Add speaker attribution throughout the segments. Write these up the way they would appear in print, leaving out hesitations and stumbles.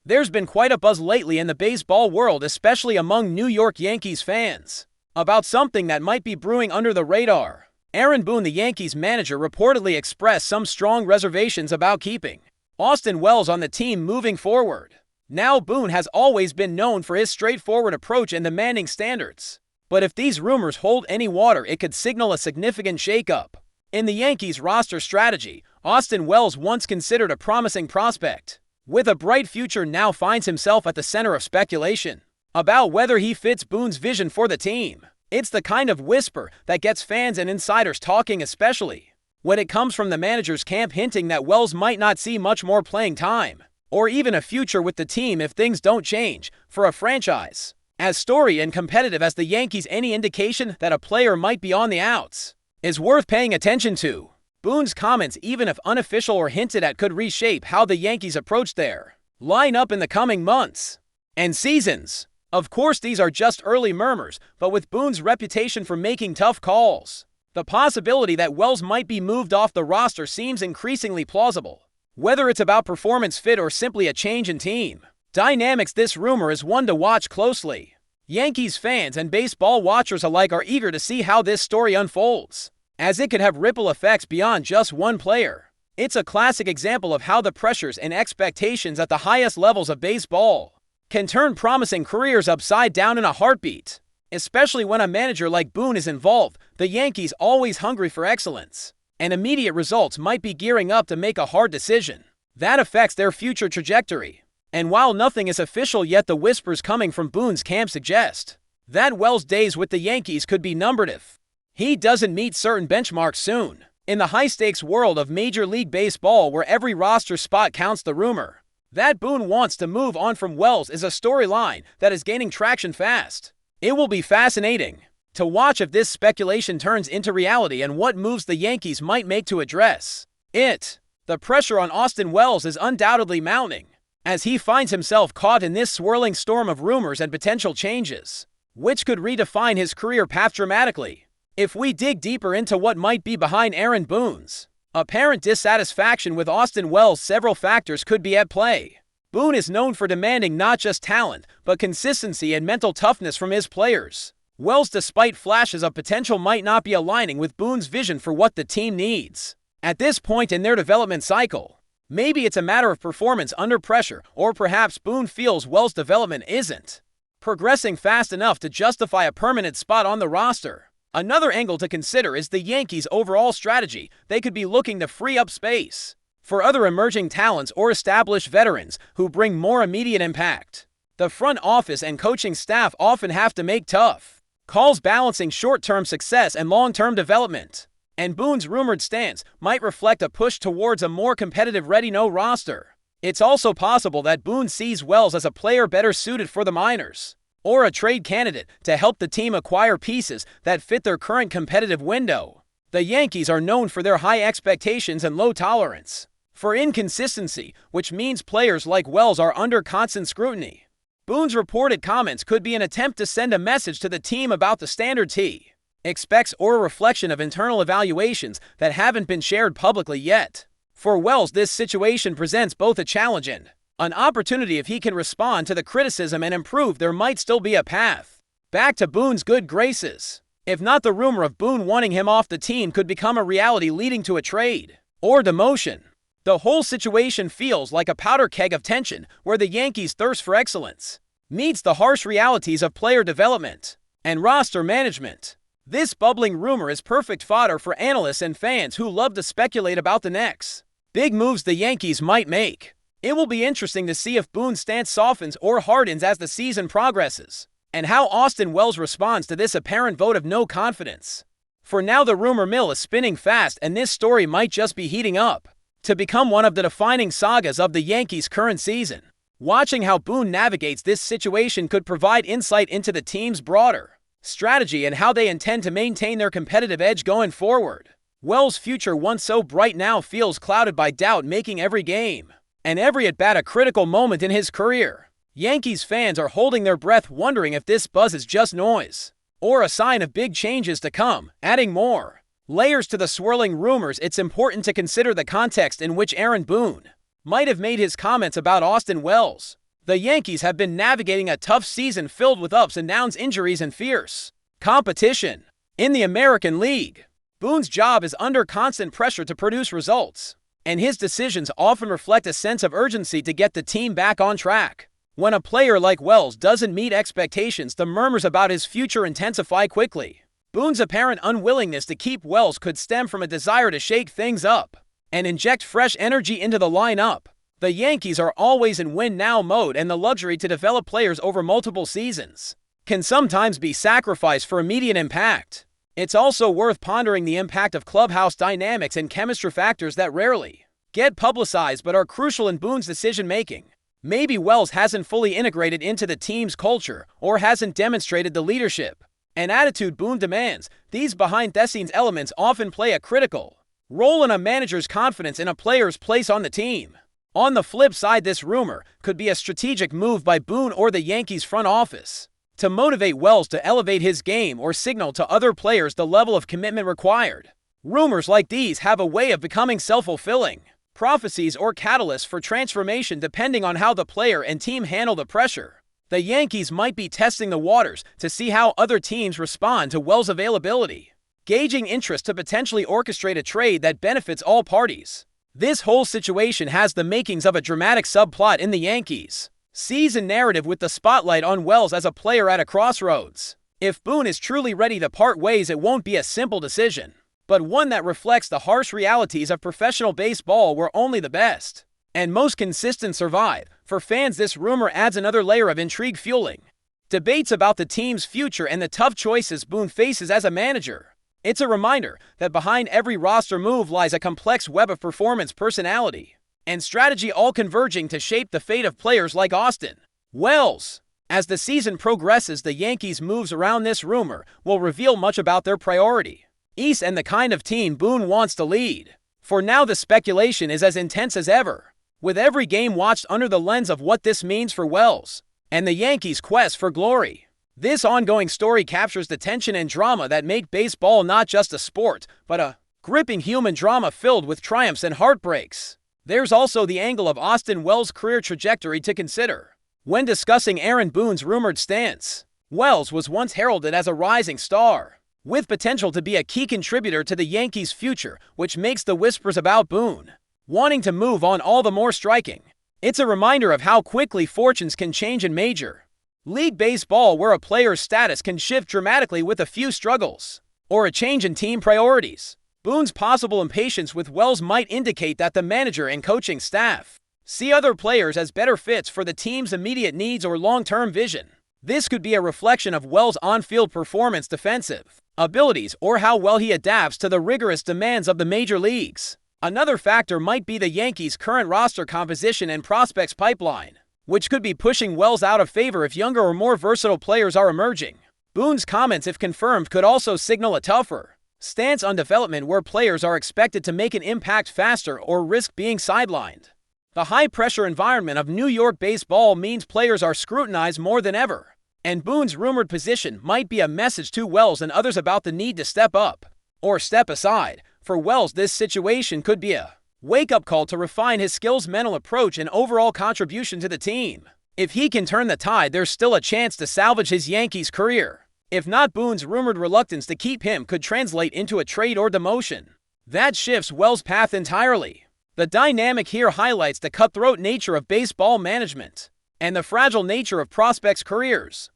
Speaker 1: There's been quite a buzz lately in the baseball world, especially among New York Yankees fans, about something that might be brewing under the radar. Aaron Boone, the Yankees manager, reportedly expressed some strong reservations about keeping Austin Wells on the team moving forward. Now, Boone has always been known for his straightforward approach and demanding standards. But if these rumors hold any water, it could signal a significant shakeup in the Yankees' roster strategy. Austin Wells, once considered a promising prospect with a bright future, now finds himself at the center of speculation about whether he fits Boone's vision for the team. It's the kind of whisper that gets fans and insiders talking, especially when it comes from the manager's camp, hinting that Wells might not see much more playing time or even a future with the team if things don't change. For a franchise as storied and competitive as the Yankees, any indication that a player might be on the outs is worth paying attention to. Boone's comments, even if unofficial or hinted at, could reshape how the Yankees approach their lineup in the coming months and seasons. Of course, these are just early murmurs, but with Boone's reputation for making tough calls, the possibility that Wells might be moved off the roster seems increasingly plausible. Whether it's about performance fit or simply a change in team dynamics, this rumor is one to watch closely. Yankees fans and baseball watchers alike are eager to see how this story unfolds, as it could have ripple effects beyond just one player. It's a classic example of how the pressures and expectations at the highest levels of baseball can turn promising careers upside down in a heartbeat. Especially when a manager like Boone is involved, the Yankees, always hungry for excellence and immediate results, might be gearing up to make a hard decision that affects their future trajectory. And while nothing is official yet, the whispers coming from Boone's camp suggest that Wells' days with the Yankees could be numbered if he doesn't meet certain benchmarks soon. In the high-stakes world of Major League Baseball, where every roster spot counts, the rumor that Boone wants to move on from Wells is a storyline that is gaining traction fast. It will be fascinating to watch if this speculation turns into reality and what moves the Yankees might make to address it. The pressure on Austin Wells is undoubtedly mounting, as he finds himself caught in this swirling storm of rumors and potential changes, which could redefine his career path dramatically. If we dig deeper into what might be behind Aaron Boone's apparent dissatisfaction with Austin Wells, several factors could be at play. Boone is known for demanding not just talent, but consistency and mental toughness from his players. Wells, despite flashes of potential, might not be aligning with Boone's vision for what the team needs at this point in their development cycle. Maybe it's a matter of performance under pressure, or perhaps Boone feels Wells' development isn't progressing fast enough to justify a permanent spot on the roster. Another angle to consider is the Yankees' overall strategy. They could be looking to free up space for other emerging talents or established veterans who bring more immediate impact. The front office and coaching staff often have to make tough calls balancing short-term success and long-term development, and Boone's rumored stance might reflect a push towards a more competitive ready-no roster. It's also possible that Boone sees Wells as a player better suited for the minors, or a trade candidate to help the team acquire pieces that fit their current competitive window. The Yankees are known for their high expectations and low tolerance for inconsistency, which means players like Wells are under constant scrutiny. Boone's reported comments could be an attempt to send a message to the team about the standards he expects, or a reflection of internal evaluations that haven't been shared publicly yet. For Wells, this situation presents both a challenge and an opportunity. If he can respond to the criticism and improve, there might still be a path back to Boone's good graces. If not, the rumor of Boone wanting him off the team could become a reality, leading to a trade or demotion. The whole situation feels like a powder keg of tension, where the Yankees' thirst for excellence meets the harsh realities of player development and roster management. This bubbling rumor is perfect fodder for analysts and fans who love to speculate about the next big moves the Yankees might make. It will be interesting to see if Boone's stance softens or hardens as the season progresses, and how Austin Wells responds to this apparent vote of no confidence. For now, the rumor mill is spinning fast, and this story might just be heating up to become one of the defining sagas of the Yankees' current season. Watching how Boone navigates this situation could provide insight into the team's broader strategy and how they intend to maintain their competitive edge going forward. Wells' future, once so bright, now feels clouded by doubt, making every game and every at-bat a critical moment in his career. Yankees fans are holding their breath, wondering if this buzz is just noise or a sign of big changes to come. Adding more layers to the swirling rumors, it's important to consider the context in which Aaron Boone might have made his comments about Austin Wells. The Yankees have been navigating a tough season filled with ups and downs, injuries, and fierce competition. In the American League, Boone's job is under constant pressure to produce results, and his decisions often reflect a sense of urgency to get the team back on track. When a player like Wells doesn't meet expectations, the murmurs about his future intensify quickly. Boone's apparent unwillingness to keep Wells could stem from a desire to shake things up and inject fresh energy into the lineup. The Yankees are always in win-now mode, and the luxury to develop players over multiple seasons can sometimes be sacrificed for immediate impact. It's also worth pondering the impact of clubhouse dynamics and chemistry factors that rarely get publicized but are crucial in Boone's decision-making. Maybe Wells hasn't fully integrated into the team's culture or hasn't demonstrated the leadership and attitude Boone demands. These behind-the-scenes elements often play a critical role in a manager's confidence in a player's place on the team. On the flip side, this rumor could be a strategic move by Boone or the Yankees front office to motivate Wells to elevate his game or signal to other players the level of commitment required. Rumors like these have a way of becoming self-fulfilling prophecies or catalysts for transformation depending on how the player and team handle the pressure. The Yankees might be testing the waters to see how other teams respond to Wells' availability, gauging interest to potentially orchestrate a trade that benefits all parties. This whole situation has the makings of a dramatic subplot in the Yankees' season narrative, with the spotlight on Wells as a player at a crossroads. If Boone is truly ready to part ways, it won't be a simple decision, but one that reflects the harsh realities of professional baseball, where only the best and most consistent survive. For fans, this rumor adds another layer of intrigue, fueling debates about the team's future and the tough choices Boone faces as a manager. It's a reminder that behind every roster move lies a complex web of performance, personality, and strategy, all converging to shape the fate of players like Austin Wells. As the season progresses, the Yankees' moves around this rumor will reveal much about their priorities and the kind of team Boone wants to lead. For now, the speculation is as intense as ever, with every game watched under the lens of what this means for Wells and the Yankees' quest for glory. This ongoing story captures the tension and drama that make baseball not just a sport, but a gripping human drama filled with triumphs and heartbreaks. There's also the angle of Austin Wells' career trajectory to consider when discussing Aaron Boone's rumored stance. Wells was once heralded as a rising star, with potential to be a key contributor to the Yankees' future, which makes the whispers about Boone wanting to move on all the more striking. It's a reminder of how quickly fortunes can change in Major League Baseball, where a player's status can shift dramatically with a few struggles or a change in team priorities. Boone's possible impatience with Wells might indicate that the manager and coaching staff see other players as better fits for the team's immediate needs or long-term vision. This could be a reflection of Wells' on-field performance, defensive abilities, or how well he adapts to the rigorous demands of the major leagues. Another factor might be the Yankees' current roster composition and prospects pipeline, which could be pushing Wells out of favor if younger or more versatile players are emerging. Boone's comments, if confirmed, could also signal a tougher stance on development, where players are expected to make an impact faster or risk being sidelined. The high-pressure environment of New York baseball means players are scrutinized more than ever, and Boone's rumored position might be a message to Wells and others about the need to step up or step aside. For Wells, this situation could be a wake-up call to refine his skills, mental approach, and overall contribution to the team. If he can turn the tide, there's still a chance to salvage his Yankees career. If not, Boone's rumored reluctance to keep him could translate into a trade or demotion that shifts Wells' path entirely. The dynamic here highlights the cutthroat nature of baseball management and the fragile nature of prospects' careers.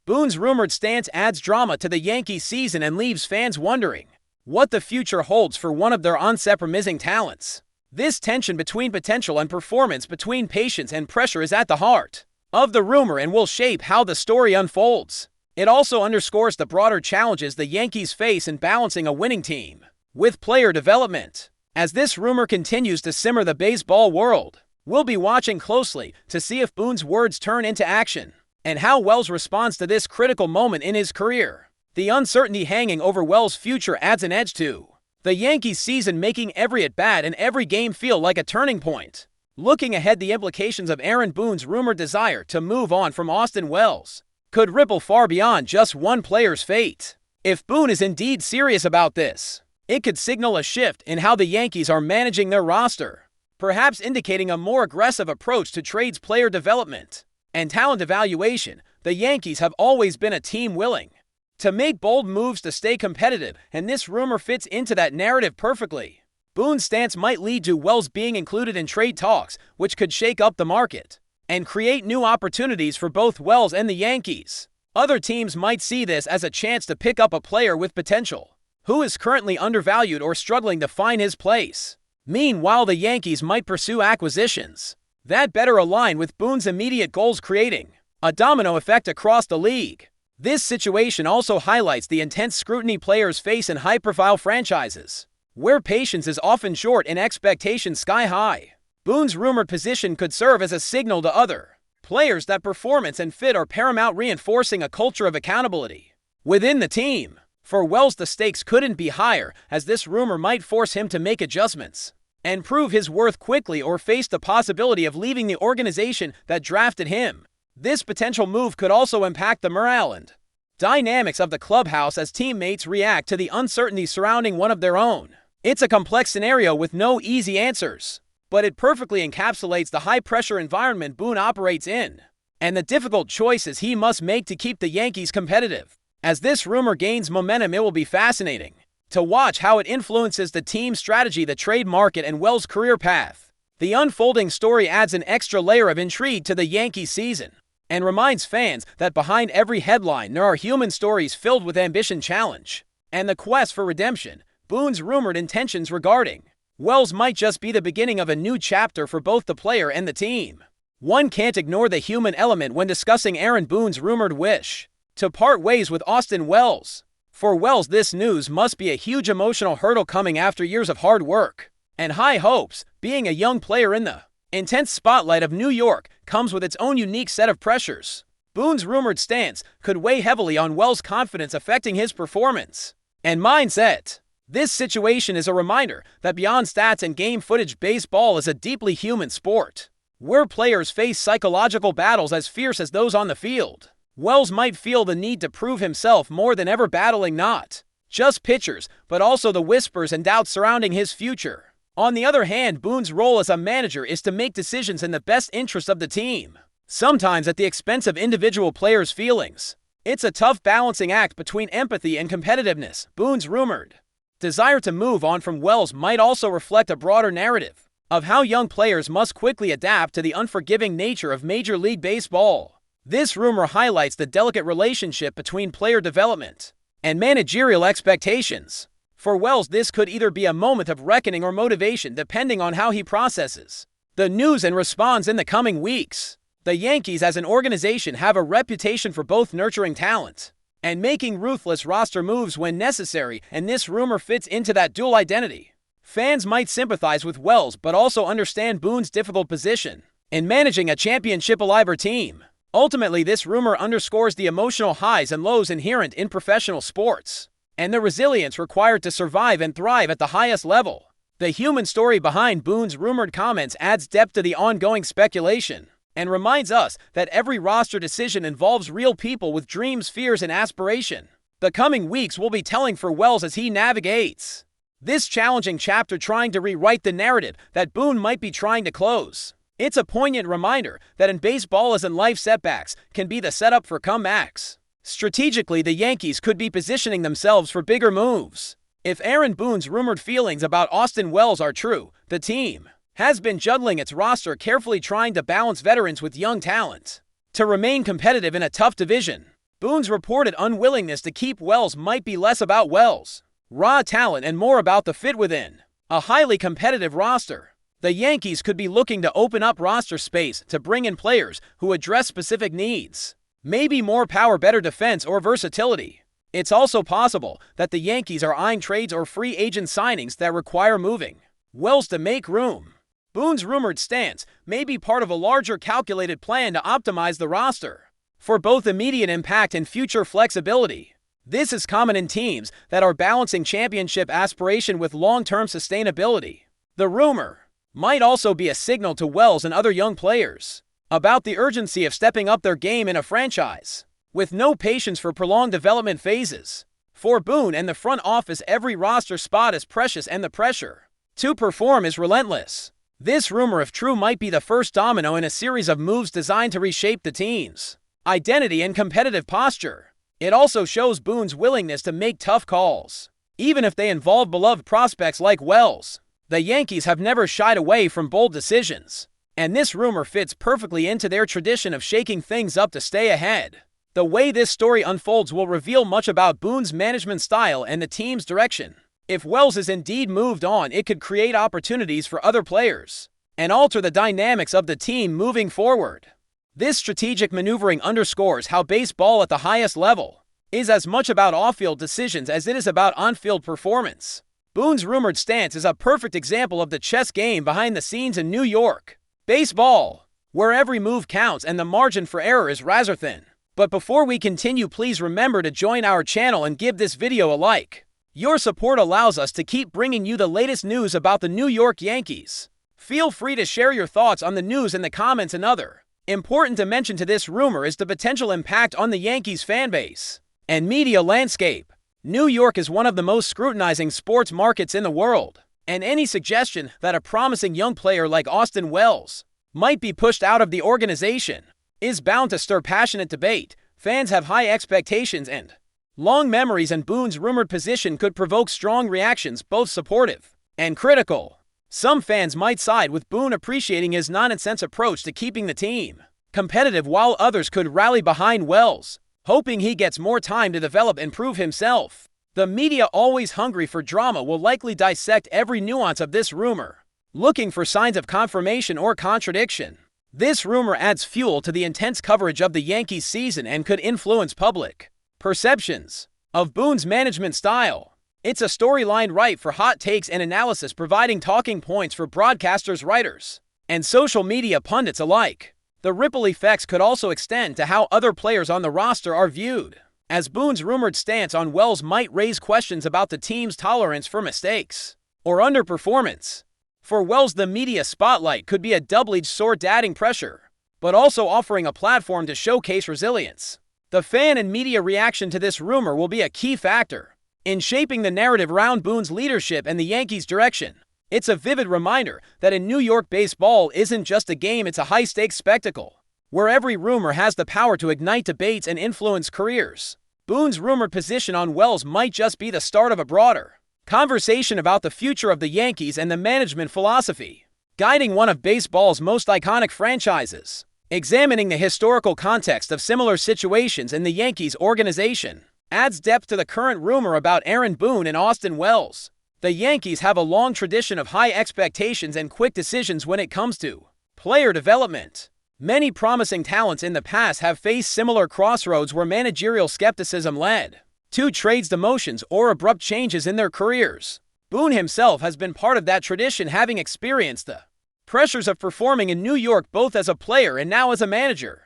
Speaker 1: Boone's rumored stance adds drama to the Yankees season and leaves fans wondering what the future holds for one of their unsurpassing talents. This tension between potential and performance, between patience and pressure, is at the heart of the rumor and will shape how the story unfolds. It also underscores the broader challenges the Yankees face in balancing a winning team with player development. As this rumor continues to simmer the baseball world, we'll be watching closely to see if Boone's words turn into action and how Wells responds to this critical moment in his career. The uncertainty hanging over Wells' future adds an edge to the Yankees season, making every at-bat and every game feel like a turning point. Looking ahead, the implications of Aaron Boone's rumored desire to move on from Austin Wells could ripple far beyond just one player's fate. If Boone is indeed serious about this, it could signal a shift in how the Yankees are managing their roster, perhaps indicating a more aggressive approach to trades, player development, and talent evaluation, the Yankees have always been a team willing to make bold moves to stay competitive, and this rumor fits into that narrative perfectly. Boone's stance might lead to Wells being included in trade talks, which could shake up the market and create new opportunities for both Wells and the Yankees. Other teams might see this as a chance to pick up a player with potential, who is currently undervalued or struggling to find his place. Meanwhile, the Yankees might pursue acquisitions that better align with Boone's immediate goals, creating a domino effect across the league. This situation also highlights the intense scrutiny players face in high-profile franchises, where patience is often short and expectations sky-high. Boone's rumored position could serve as a signal to other players that performance and fit are paramount, reinforcing a culture of accountability within the team. For Wells, the stakes couldn't be higher, as this rumor might force him to make adjustments and prove his worth quickly or face the possibility of leaving the organization that drafted him. This potential move could also impact the morale and dynamics of the clubhouse as teammates react to the uncertainty surrounding one of their own. It's a complex scenario with no easy answers, but it perfectly encapsulates the high-pressure environment Boone operates in and the difficult choices he must make to keep the Yankees competitive. As this rumor gains momentum, it will be fascinating to watch how it influences the team's strategy, the trade market, and Wells' career path. The unfolding story adds an extra layer of intrigue to the Yankee season and reminds fans that behind every headline there are human stories filled with ambition, challenge, and the quest for redemption. Boone's rumored intentions regarding Wells might just be the beginning of a new chapter for both the player and the team. One can't ignore the human element when discussing Aaron Boone's rumored wish to part ways with Austin Wells. For Wells, this news must be a huge emotional hurdle coming after years of hard work and high hopes. Being a young player in the intense spotlight of New York comes with its own unique set of pressures. Boone's rumored stance could weigh heavily on Wells' confidence, affecting his performance and mindset. This situation is a reminder that beyond stats and game footage, baseball is a deeply human sport, where players face psychological battles as fierce as those on the field. Wells might feel the need to prove himself more than ever, battling not just pitchers, but also the whispers and doubts surrounding his future. On the other hand, Boone's role as a manager is to make decisions in the best interest of the team, sometimes at the expense of individual players' feelings. It's a tough balancing act between empathy and competitiveness. Boone's rumored desire to move on from Wells might also reflect a broader narrative of how young players must quickly adapt to the unforgiving nature of Major League Baseball. This rumor highlights the delicate relationship between player development and managerial expectations. For Wells, this could either be a moment of reckoning or motivation, depending on how he processes the news and responds in the coming weeks. The Yankees as an organization have a reputation for both nurturing talent and making ruthless roster moves when necessary, and this rumor fits into that dual identity. Fans might sympathize with Wells, but also understand Boone's difficult position in managing a championship-caliber team. Ultimately, this rumor underscores the emotional highs and lows inherent in professional sports and the resilience required to survive and thrive at the highest level. The human story behind Boone's rumored comments adds depth to the ongoing speculation and reminds us that every roster decision involves real people with dreams, fears, and aspiration. The coming weeks will be telling for Wells as he navigates this challenging chapter, trying to rewrite the narrative that Boone might be trying to close. It's a poignant reminder that in baseball, as in life, setbacks can be the setup for comebacks. Strategically, the Yankees could be positioning themselves for bigger moves. If Aaron Boone's rumored feelings about Austin Wells are true, the team has been juggling its roster carefully, trying to balance veterans with young talent to remain competitive in a tough division. Boone's reported unwillingness to keep Wells might be less about Wells' raw talent and more about the fit within a highly competitive roster. The Yankees could be looking to open up roster space to bring in players who address specific needs, maybe more power, better defense, or versatility. It's also possible that the Yankees are eyeing trades or free agent signings that require moving Wells to make room. Boone's rumored stance may be part of a larger calculated plan to optimize the roster for both immediate impact and future flexibility. This is common in teams that are balancing championship aspiration with long-term sustainability. The rumor might also be a signal to Wells and other young players about the urgency of stepping up their game in a franchise with no patience for prolonged development phases. For Boone and the front office, every roster spot is precious and the pressure to perform is relentless. This rumor, if true, might be the first domino in a series of moves designed to reshape the team's identity and competitive posture. It also shows Boone's willingness to make tough calls, even if they involve beloved prospects like Wells. The Yankees have never shied away from bold decisions, and this rumor fits perfectly into their tradition of shaking things up to stay ahead. The way this story unfolds will reveal much about Boone's management style and the team's direction. If Wells is indeed moved on, it could create opportunities for other players and alter the dynamics of the team moving forward. This strategic maneuvering underscores how baseball at the highest level is as much about off-field decisions as it is about on-field performance. Boone's rumored stance is a perfect example of the chess game behind the scenes in New York baseball, where every move counts and the margin for error is razor thin. But before we continue, please remember to join our channel and give this video a like. Your support allows us to keep bringing you the latest news about the New York Yankees. Feel free to share your thoughts on the news in the comments. Another important to mention to this rumor is the potential impact on the Yankees fanbase and media landscape. New York is one of the most scrutinizing sports markets in the world, and any suggestion that a promising young player like Austin Wells might be pushed out of the organization is bound to stir passionate debate. Fans have high expectations and long memories, and Boone's rumored position could provoke strong reactions, both supportive and critical. Some fans might side with Boone, appreciating his non-nonsense approach to keeping the team competitive, while others could rally behind Wells, hoping he gets more time to develop and prove himself. The media, always hungry for drama, will likely dissect every nuance of this rumor, looking for signs of confirmation or contradiction. This rumor adds fuel to the intense coverage of the Yankees season and could influence public perceptions of Boone's management style. It's a storyline ripe for hot takes and analysis, providing talking points for broadcasters, writers, and social media pundits alike. The ripple effects could also extend to how other players on the roster are viewed, as Boone's rumored stance on Wells might raise questions about the team's tolerance for mistakes or underperformance. For Wells, the media spotlight could be a double-edged sword, adding pressure, but also offering a platform to showcase resilience. The fan and media reaction to this rumor will be a key factor in shaping the narrative around Boone's leadership and the Yankees' direction. It's a vivid reminder that in New York, baseball isn't just a game, it's a high-stakes spectacle, where every rumor has the power to ignite debates and influence careers. Boone's rumored position on Wells might just be the start of a broader conversation about the future of the Yankees and the management philosophy guiding one of baseball's most iconic franchises. Examining the historical context of similar situations in the Yankees organization adds depth to the current rumor about Aaron Boone and Austin Wells. The Yankees have a long tradition of high expectations and quick decisions when it comes to player development. Many promising talents in the past have faced similar crossroads where managerial skepticism led to trades, demotions, or abrupt changes in their careers. Boone himself has been part of that tradition, having experienced the pressures of performing in New York both as a player and now as a manager.